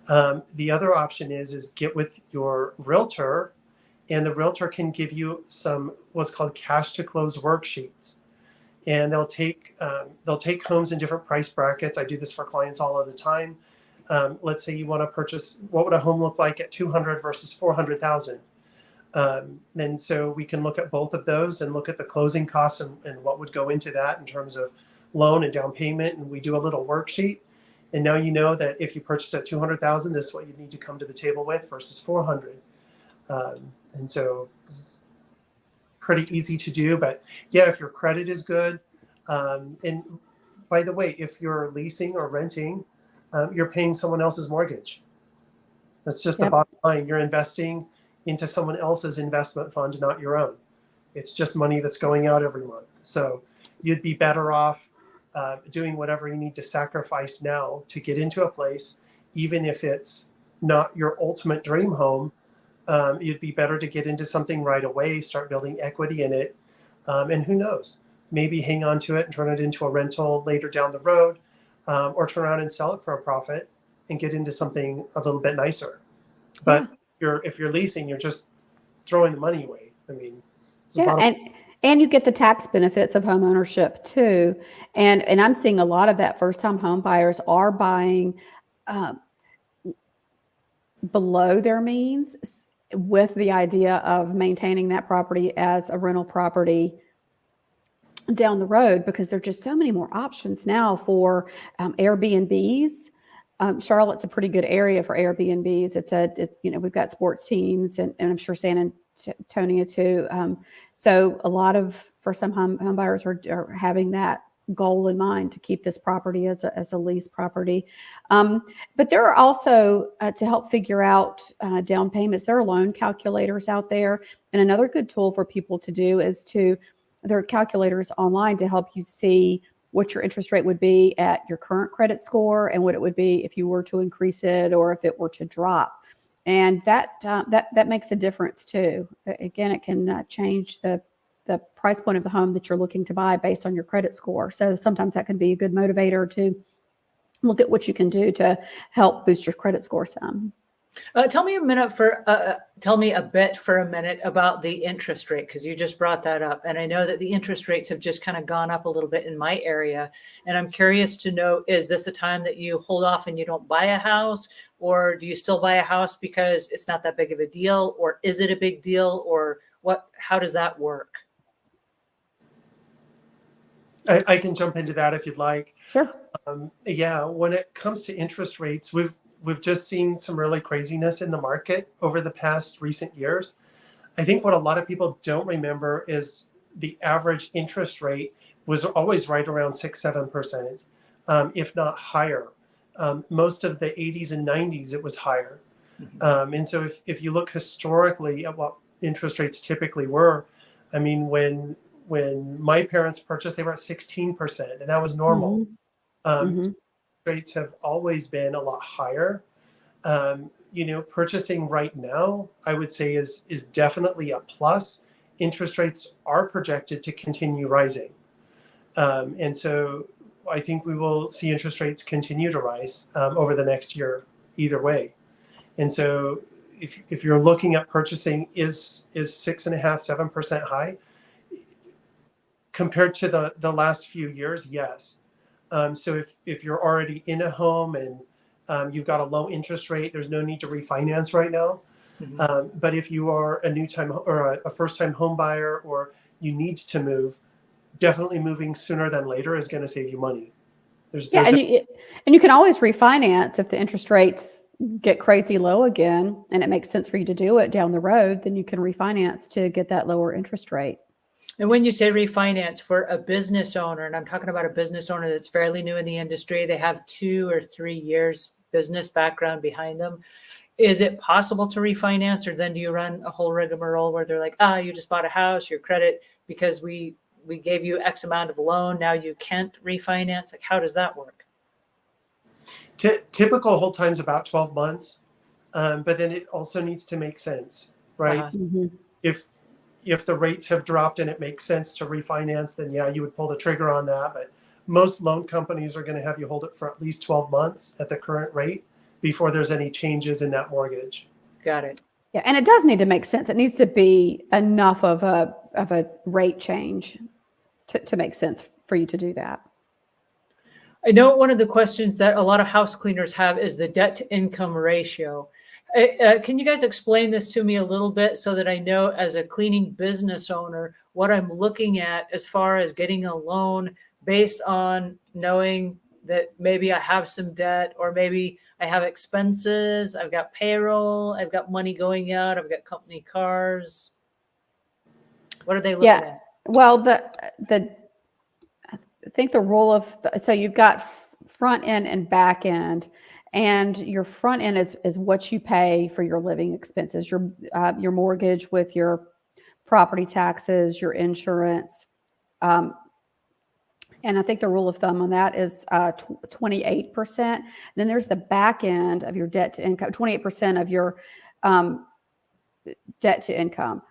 The other option is get with your realtor, and the realtor can give you some what's called cash to close worksheets. And they'll take homes in different price brackets. I do this for clients all of the time. Let's say you want to purchase, what would a home look like at 200 versus 400,000? And so we can look at both of those and look at the closing costs and what would go into that in terms of loan and down payment. And we do a little worksheet. And now you know that if you purchased at 200,000, this is what you need to come to the table with versus 400. And so it's pretty easy to do. But yeah, if your credit is good, and by the way, if you're leasing or renting, you're paying someone else's mortgage. That's just the bottom line. You're investing into someone else's investment fund, not your own. It's just money that's going out every month. So you'd be better off doing whatever you need to sacrifice now to get into a place, even if it's not your ultimate dream home. You'd be better to get into something right away, start building equity in it. And who knows, maybe hang on to it and turn it into a rental later down the road, or turn around and sell it for a profit and get into something a little bit nicer. But if you're leasing, you're just throwing the money away. I mean, and you get the tax benefits of home ownership too. And I'm seeing a lot of that first time home buyers are buying below their means with the idea of maintaining that property as a rental property down the road, because there are just so many more options now for Airbnbs. Charlotte's a pretty good area for Airbnbs. We've got sports teams and I'm sure San Antonio too. So a lot of first-time home buyers are having that goal in mind to keep this property as a lease property. But there are also, to help figure out down payments, there are loan calculators out there. And another good tool for people to do is there are calculators online to help you see what your interest rate would be at your current credit score and what it would be if you were to increase it or if it were to drop. And that makes a difference too. Again, it can change the price point of the home that you're looking to buy based on your credit score. So sometimes that can be a good motivator to look at what you can do to help boost your credit score some. Tell me a bit for a minute about the interest rate, because you just brought that up. And I know that the interest rates have just kind of gone up a little bit in my area. And I'm curious to know, is this a time that you hold off and you don't buy a house? Or do you still buy a house because it's not that big of a deal? Or is it a big deal? Or how does that work? I can jump into that if you'd like. Sure. When it comes to interest rates, we've just seen some really craziness in the market over the past recent years. I think what a lot of people don't remember is the average interest rate was always right around 6-7%, if not higher. Most of the 80s and 90s, it was higher. And so if you look historically at what interest rates typically were, I mean, when my parents purchased, they were at 16%, and that was normal. Rates have always been a lot higher. Purchasing right now, I would say is definitely a plus. Interest rates are projected to continue rising. And so I think we will see interest rates continue to rise over the next year, either way. And so if you're looking at purchasing, is 6.5-7% high? Compared to the last few years, yes. So if you're already in a home and you've got a low interest rate, there's no need to refinance right now. But if you are a first-time home buyer, or you need to move, definitely moving sooner than later is going to save you money. And you can always refinance if the interest rates get crazy low again, and it makes sense for you to do it down the road. Then you can refinance to get that lower interest rate. And when you say refinance for a business owner, and I'm talking about a business owner that's fairly new in the industry, they have 2 or 3 years business background behind them. Is it possible to refinance, or then do you run a whole rigmarole where they're like, you just bought a house, your credit, because we gave you X amount of loan, now you can't refinance? Like, how does that work? Typical hold time's about 12 months, but then it also needs to make sense, right? if the rates have dropped and it makes sense to refinance, then yeah, you would pull the trigger on that. But most loan companies are going to have you hold it for at least 12 months at the current rate before there's any changes in that mortgage. Got it. Yeah, and it does need to make sense. It needs to be enough of a rate change to make sense for you to do that. I know one of the questions that a lot of house cleaners have is the debt to income ratio. Can you guys explain this to me a little bit so that I know as a cleaning business owner what I'm looking at as far as getting a loan based on knowing that maybe I have some debt, or maybe I have expenses, I've got payroll, I've got money going out, I've got company cars. What are they looking at? Well, I think the rule of, so you've got front end and back end, and your front end is what you pay for your living expenses, your mortgage with your property taxes, your insurance. And I think the rule of thumb on that is 28%. Then there's the back end of your debt to income, 28% of your debt to income.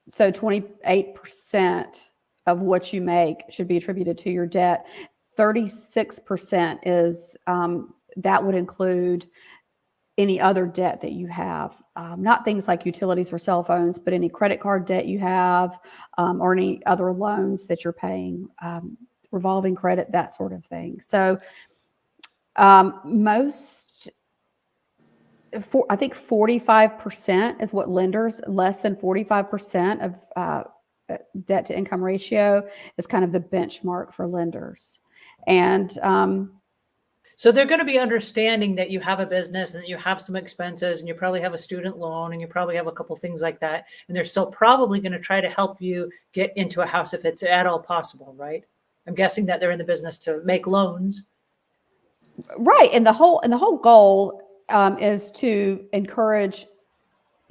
So 28% of what you make should be attributed to your debt. 36% is, that would include any other debt that you have, not things like utilities or cell phones, but any credit card debt you have, or any other loans that you're paying, revolving credit, that sort of thing. So I think 45% is what lenders, less than 45% of debt to income ratio is kind of the benchmark for lenders. And so they're going to be understanding that you have a business and that you have some expenses, and you probably have a student loan, and you probably have a couple things like that. And they're still probably going to try to help you get into a house if it's at all possible, right? I'm guessing that they're in the business to make loans. Right. And the whole goal is to encourage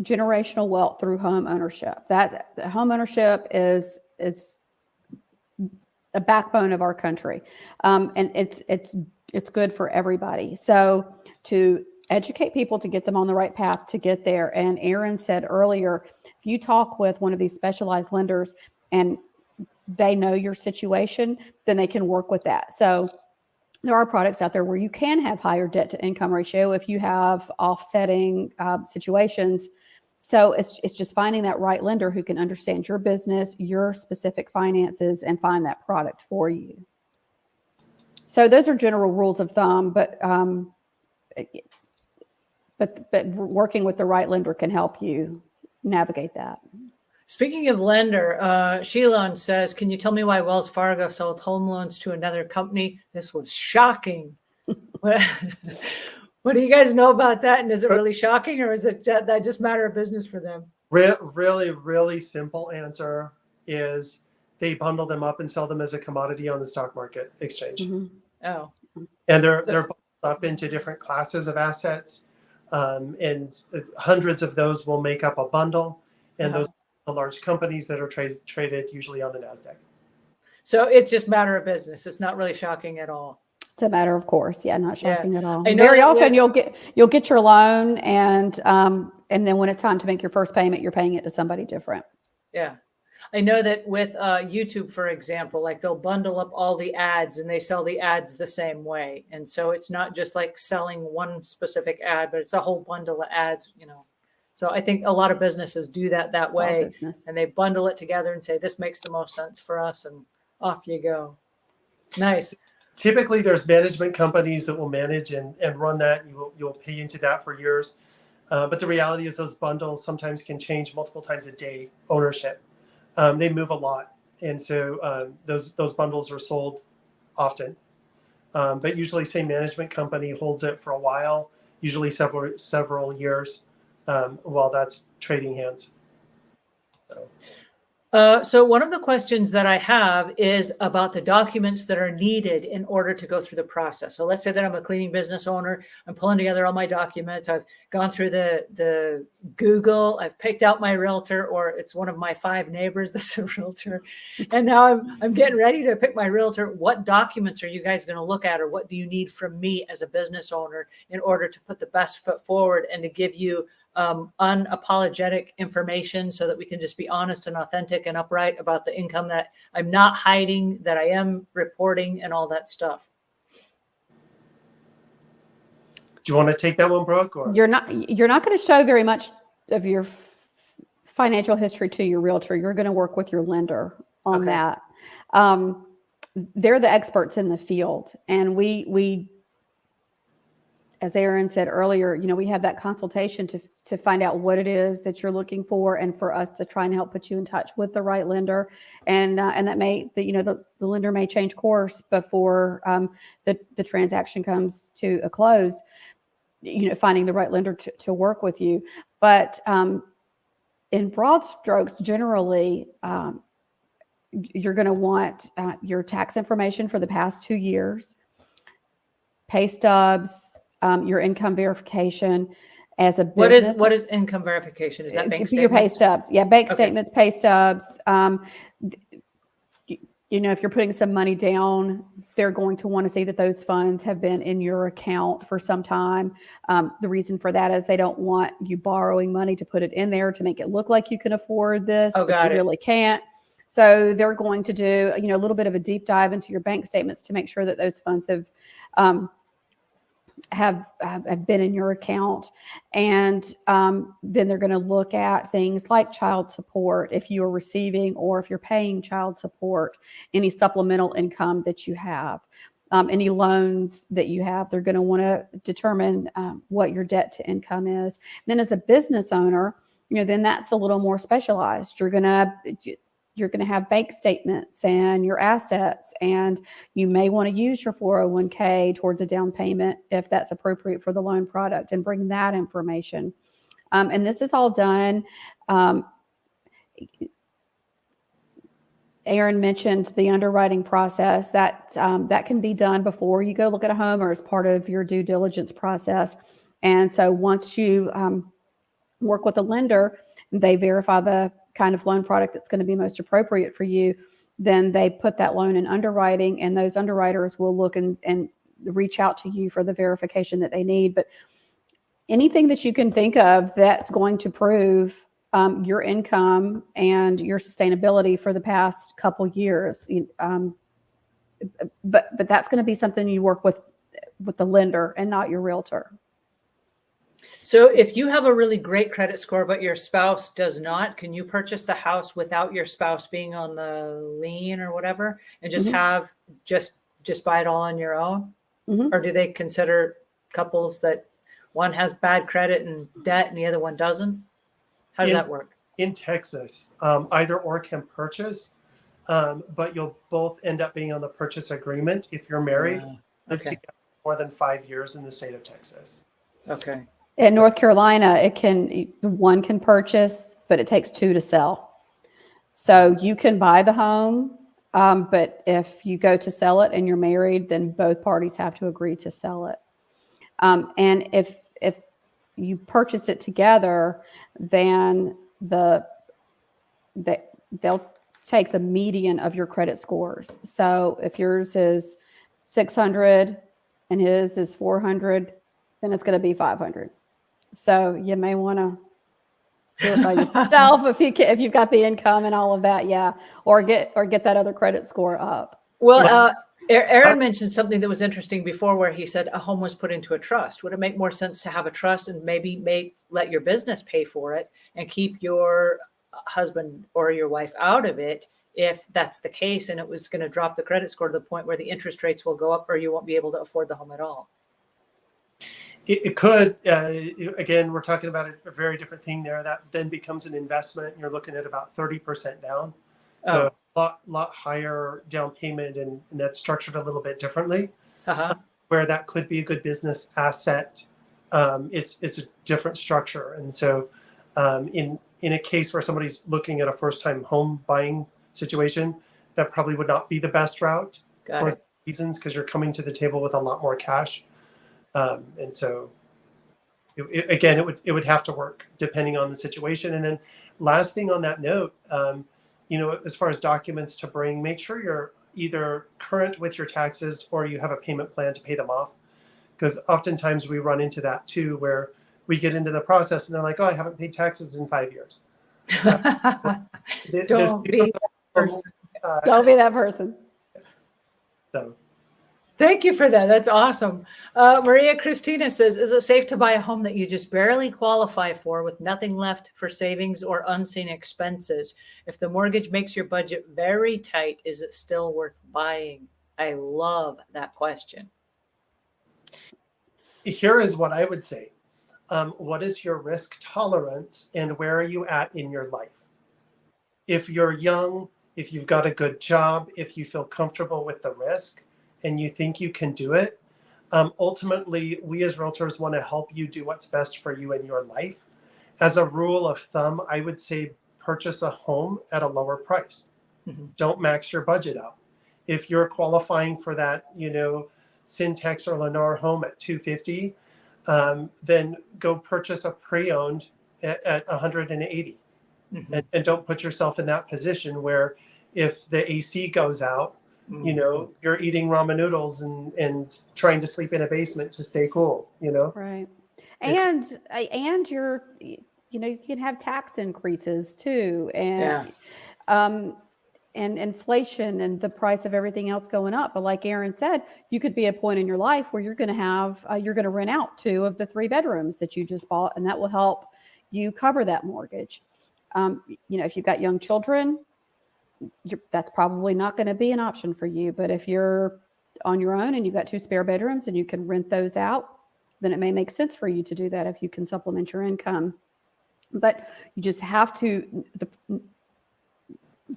generational wealth through home ownership. That home ownership is a backbone of our country. And it's good for everybody. So to educate people, to get them on the right path to get there. And Aaron said earlier, if you talk with one of these specialized lenders and they know your situation, then they can work with that. So there are products out there where you can have higher debt to income ratio if you have offsetting situations. So it's just finding that right lender who can understand your business, your specific finances, and find that product for you. So those are general rules of thumb, but working with the right lender can help you navigate that. Speaking of lender, Sheilon says, can you tell me why Wells Fargo sold home loans to another company? This was shocking. What do you guys know about that? And is it really shocking, or is it that just matter of business for them? Really, really simple answer is they bundle them up and sell them as a commodity on the stock market exchange. Mm-hmm. Oh. And they're bundled up into different classes of assets. And hundreds of those will make up a bundle. And those are large companies that are traded usually on the NASDAQ. So it's just matter of business. It's not really shocking at all. It's a matter of course. Yeah, not shocking at all. I know Very often you'll get your loan, and then when it's time to make your first payment, you're paying it to somebody different. Yeah. I know that with YouTube, for example, like they'll bundle up all the ads and they sell the ads the same way. And so it's not just like selling one specific ad, but it's a whole bundle of ads, you know. So I think a lot of businesses do that way, and they bundle it together and say, this makes the most sense for us, and off you go. Nice. Typically, there's management companies that will manage and run that. You'll pay into that for years. But the reality is those bundles sometimes can change multiple times a day ownership. They move a lot. And so those bundles are sold often. But usually same management company holds it for a while, usually several years, while that's trading hands. So one of the questions that I have is about the documents that are needed in order to go through the process. So let's say that I'm a cleaning business owner. I'm pulling together all my documents. I've gone through the Google. I've picked out my realtor, or it's one of my 5 neighbors that's a realtor. And now I'm getting ready to pick my realtor. What documents are you guys going to look at, or what do you need from me as a business owner in order to put the best foot forward and to give you unapologetic information so that we can just be honest and authentic and upright about the income that I'm not hiding, that I am reporting, and all that stuff. Do you want to take that one, Brooke? Or You're not going to show very much of your financial history to your realtor. You're going to work with your lender on that. They're the experts in the field, and we, as Aaron said earlier, we have that consultation to find out what it is that you're looking for, and for us to try and help put you in touch with the right lender. And that the lender may change course before the transaction comes to a close. Finding the right lender to work with you, but in broad strokes, generally, you're going to want your tax information for the past 2 years, pay stubs, your income verification as a business. What is income verification? Is that bank statements? Your pay stubs. Yeah, bank statements, pay stubs. If you're putting some money down, they're going to want to see that those funds have been in your account for some time. The reason for that is they don't want you borrowing money to put it in there to make it look like you can afford this, but you really can't. So they're going to do, a little bit of a deep dive into your bank statements to make sure that those funds have been in your account. And then they're going to look at things like child support, if you are receiving or if you're paying child support, any supplemental income that you have, any loans that you have. They're going to want to determine what your debt to income is. And then as a business owner, then that's a little more specialized. You're going to have bank statements and your assets, and you may want to use your 401k towards a down payment if that's appropriate for the loan product, and bring that information. And this is all done. Aaron mentioned the underwriting process that can be done before you go look at a home or as part of your due diligence process. And so once you work with a lender, they verify the kind of loan product that's going to be most appropriate for you, then they put that loan in underwriting, and those underwriters will look and reach out to you for the verification that they need. But anything that you can think of that's going to prove your income and your sustainability for the past couple years, but that's going to be something you work with the lender and not your realtor. So if you have a really great credit score, but your spouse does not, can you purchase the house without your spouse being on the lien or whatever, and just have, just buy it all on your own? Or do they consider couples that one has bad credit and debt and the other one doesn't? How does that work? In Texas, either or can purchase, but you'll both end up being on the purchase agreement if you're married, live together more than 5 years in the state of Texas. Okay. In North Carolina, one can purchase, but it takes two to sell. So you can buy the home, but if you go to sell it and you're married, then both parties have to agree to sell it. And if you purchase it together, then they'll take the median of your credit scores. So if yours is 600 and his is 400, then it's going to be 500. So you may want to do it by yourself if you've got the income and all of that, or get that other credit score up. Well, Aaron mentioned something that was interesting before, where he said a home was put into a trust. Would it make more sense to have a trust and maybe let your business pay for it and keep your husband or your wife out of it, if that's the case, and it was going to drop the credit score to the point where the interest rates will go up, or you won't be able to afford the home at all? It could. Again, we're talking about a very different thing there. That then becomes an investment. You're looking at about 30% down. So a lot higher down payment, and that's structured a little bit differently. Where that could be a good business asset. It's a different structure. And so in a case where somebody's looking at a first-time home buying situation, that probably would not be the best route for reasons, because you're coming to the table with a lot more cash. And so, it would have to work depending on the situation. And then last thing on that note, as far as documents to bring, make sure you're either current with your taxes or you have a payment plan to pay them off. Because oftentimes we run into that too, where we get into the process and they're like, oh, I haven't paid taxes in 5 years. Don't be that person. Don't be that person. So. Thank you for that. That's awesome. Maria Christina says, is it safe to buy a home that you just barely qualify for with nothing left for savings or unseen expenses? If the mortgage makes your budget very tight, is it still worth buying? I love that question. Here is what I would say. What is your risk tolerance and where are you at in your life? If you're young, if you've got a good job, if you feel comfortable with the risk and you think you can do it, ultimately, we as realtors want to help you do what's best for you in your life. As a rule of thumb, I would say purchase a home at a lower price. Mm-hmm. Don't max your budget out. If you're qualifying for that, Syntex or Lennar home at $250, then go purchase a pre-owned at $180. Mm-hmm. And don't put yourself in that position where if the AC goes out, Mm-hmm. you're eating ramen noodles and trying to sleep in a basement to stay cool, Right. And you're, you can have tax increases too. And, and inflation and the price of everything else going up. But like Aaron said, you could be at a point in your life where you're going to have, you're going to rent out 2 of the 3 bedrooms that you just bought, and that will help you cover that mortgage. If you've got young children, that's probably not going to be an option for you. But if you're on your own and you've got 2 spare bedrooms and you can rent those out, then it may make sense for you to do that if you can supplement your income. But you just have to,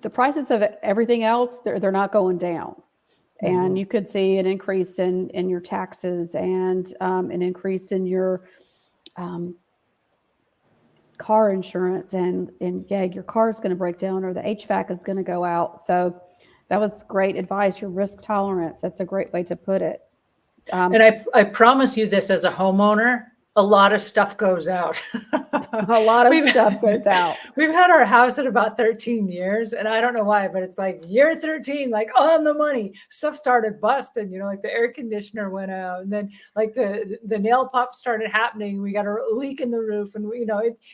the prices of everything else, they're not going down. Mm-hmm. And you could see an increase in your taxes and an increase in your car insurance and your car is going to break down or the HVAC is going to go out. So that was great advice. Your risk tolerance, that's a great way to put it. And I promise you this, as a homeowner, a lot of stuff goes out. A lot of stuff goes out. We've had our house at about 13 years, and I don't know why, but it's like year 13, like on the money. Stuff started busting, like the air conditioner went out, and then like the nail pop started happening. We got a leak in the roof, and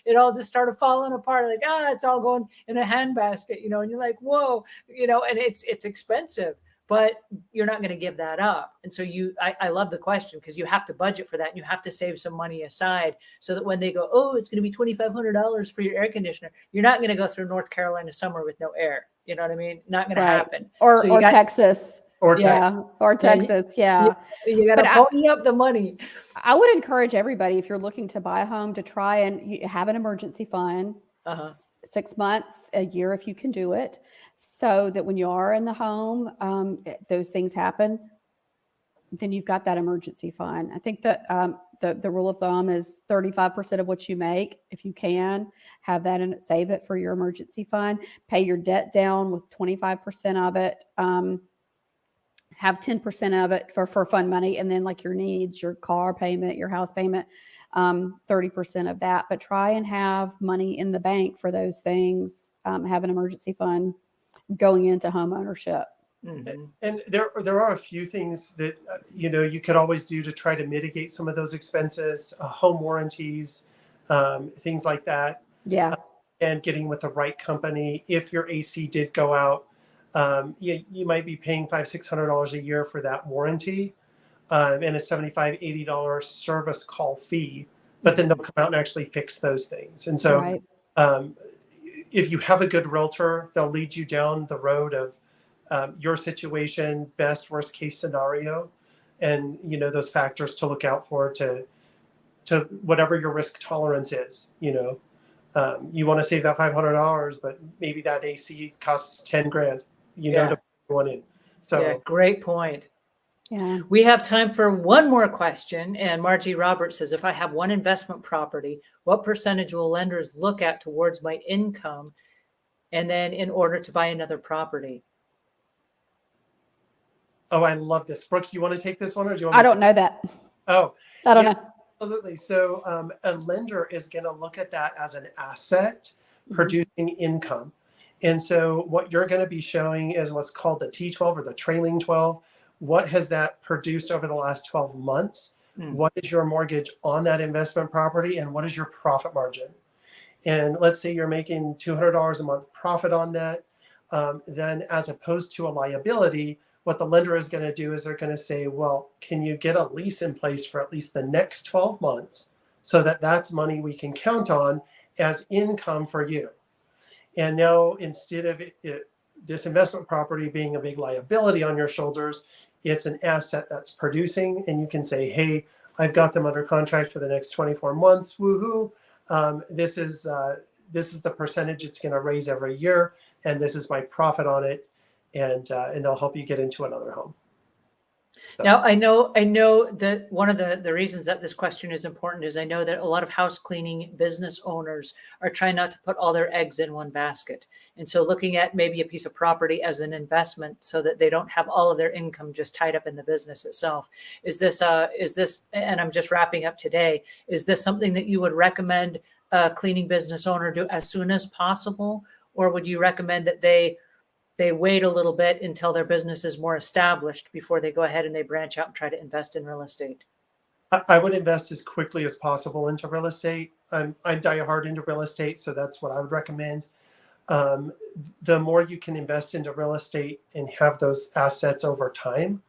it all just started falling apart. Like it's all going in a handbasket, and you're like, whoa, and it's expensive. But you're not going to give that up. And so I love the question because you have to budget for that and you have to save some money aside so that when they go, oh, it's going to be $2,500 for your air conditioner, you're not going to go through North Carolina summer with no air. You know what I mean? Not going to happen. Or Texas. Or Texas. Yeah. You got to pony up the money. I would encourage everybody, if you're looking to buy a home, to try and have an emergency fund. 6 months, a year, if you can do it, so that when you are in the home, those things happen, then you've got that emergency fund. I think that the rule of thumb is 35% of what you make. If you can have that and save it for your emergency fund, pay your debt down with 25% of it, have 10% of it for fund money, and then like your needs, your car payment, your house payment, 30% of that. But try and have money in the bank for those things. Have an emergency fund going into home ownership. Mm-hmm. And there are a few things that you could always do to try to mitigate some of those expenses, home warranties, things like that. Yeah. And getting with the right company. If your AC did go out, you might be paying $500-$600 a year for that warranty. And a $75-$80 service call fee, but then they'll come out and actually fix those things. And so if you have a good realtor, they'll lead you down the road of your situation, best, worst case scenario, and those factors to look out for to whatever your risk tolerance is. You want to save that $500, but maybe that AC costs $10,000, to put one in. So great point. Yeah. We have time for one more question. And Margie Roberts says, if I have one investment property, what percentage will lenders look at towards my income? And then in order to buy another property? Oh, I love this. Brooke, do you want to take this one or do you want I don't know that. Oh, I don't know. Absolutely. So a lender is going to look at that as an asset producing income. And so what you're going to be showing is what's called the T12 or the trailing 12. What has that produced over the last 12 months? Mm. What is your mortgage on that investment property, and what is your profit margin? And let's say you're making $200 a month profit on that, then as opposed to a liability, what the lender is going to do is they're going to say, well, can you get a lease in place for at least the next 12 months so that that's money we can count on as income for you? And now instead of this investment property being a big liability on your shoulders, it's an asset that's producing, and you can say, hey, I've got them under contract for the next 24 months. Woohoo. This is the percentage it's going to raise every year, and this is my profit on it, and they'll help you get into another home. So. Now, I know that one of the reasons that this question is important is I know that a lot of house cleaning business owners are trying not to put all their eggs in one basket. And so looking at maybe a piece of property as an investment so that they don't have all of their income just tied up in the business itself. Is this, and I'm just wrapping up today, is this something that you would recommend a cleaning business owner do as soon as possible? Or would you recommend that they wait a little bit until their business is more established before they go ahead and they branch out and try to invest in real estate? I would invest as quickly as possible into real estate. I'm die-hard into real estate, so that's what I would recommend. The more you can invest into real estate and have those assets over time.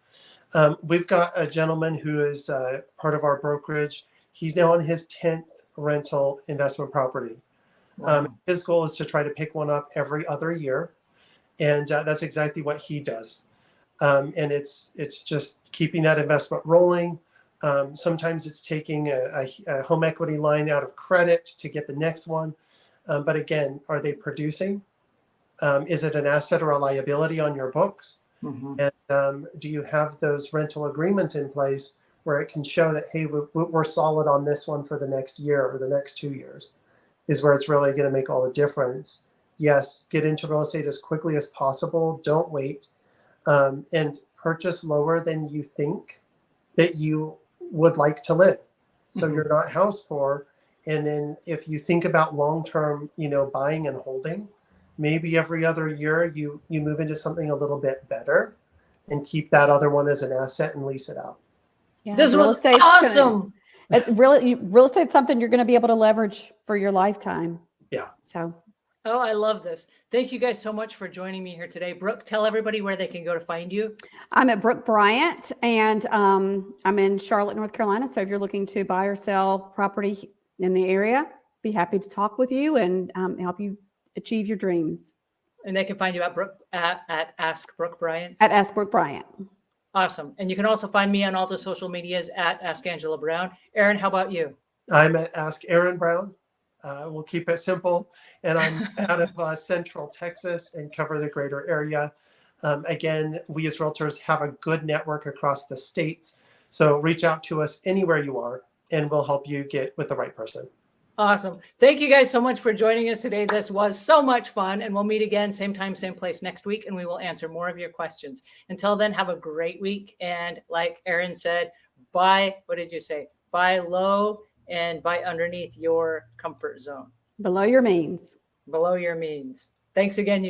We've got a gentleman who is part of our brokerage. He's now on his 10th rental investment property. Wow. His goal is to try to pick one up every other year. And that's exactly what he does. And it's just keeping that investment rolling. Sometimes it's taking a home equity line out of credit to get the next one. But again, are they producing? Is it an asset or a liability on your books? Mm-hmm. And do you have those rental agreements in place where it can show that, hey, we're solid on this one for the next year or the next 2 years, is where it's really going to make all the difference. Yes, get into real estate as quickly as possible. Don't wait, and purchase lower than you think that you would like to live. So Mm-hmm. you're not house poor. And then if you think about long-term, buying and holding, maybe every other year you move into something a little bit better and keep that other one as an asset and lease it out. Yeah, This real was estate's awesome. Real estate's something you're going to be able to leverage for your lifetime. Yeah. So. Oh, I love this. Thank you guys so much for joining me here today. Brooke, tell everybody where they can go to find you. I'm at Brooke Bryant, and I'm in Charlotte, North Carolina. So if you're looking to buy or sell property in the area, be happy to talk with you and help you achieve your dreams. And they can find you at Ask Brooke Bryant. At Ask Brooke Bryant. Awesome. And you can also find me on all the social medias at Ask Angela Brown. Aaron, how about you? I'm at Ask Aaron Brown. We'll keep it simple. And I'm out of Central Texas and cover the greater area. Again, we as realtors have a good network across the states. So reach out to us anywhere you are, and we'll help you get with the right person. Awesome. Thank you guys so much for joining us today. This was so much fun, and we'll meet again, same time, same place next week, and we will answer more of your questions. Until then, have a great week. And like Aaron said, buy, what did you say? Buy low and buy underneath your comfort zone. Below your means. Below your means. Thanks again, you guys.